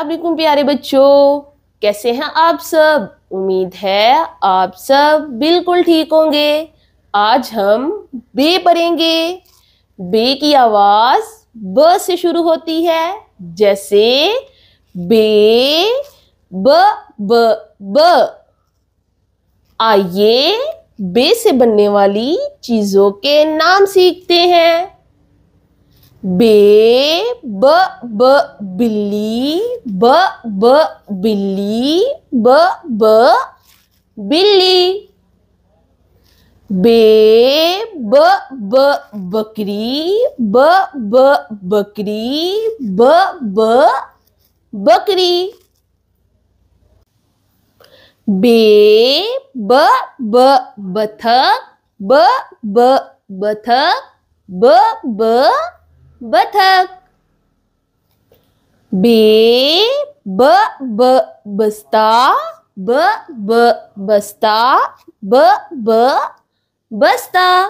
वालेकुम प्यारे बच्चों, कैसे हैं आप सब। उम्मीद है आप सब बिल्कुल ठीक होंगे। आज हम बे पढ़ेंगे। बे की आवाज ब से शुरू होती है, जैसे बे ब ब ब। आइए बे से बनने वाली चीजों के नाम सीखते हैं। बे ब ब बिल्ली, ब ब बिल्ली, ब ब बिल्ली। बे ब ब बकरी, ब ब बकरी, ब ब बकरी। बे ब ब बतख, ब ब बतख, ब ब बतख। बे ब ब बस्ता, ब ब बस्ता, ब ब बस्ता।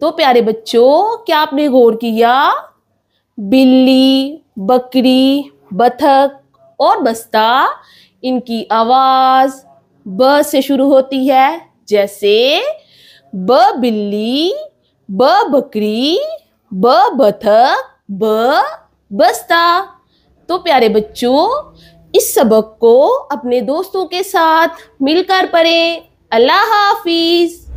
तो प्यारे बच्चों, क्या आपने गौर किया? बिल्ली, बकरी, बतख और बस्ता, इनकी आवाज ब से शुरू होती है, जैसे ब बिल्ली, ब बकरी, ब बतख, ब बस्ता। तो प्यारे बच्चों, इस सबक को अपने दोस्तों के साथ मिलकर पढ़ें। अल्लाह हाफिज।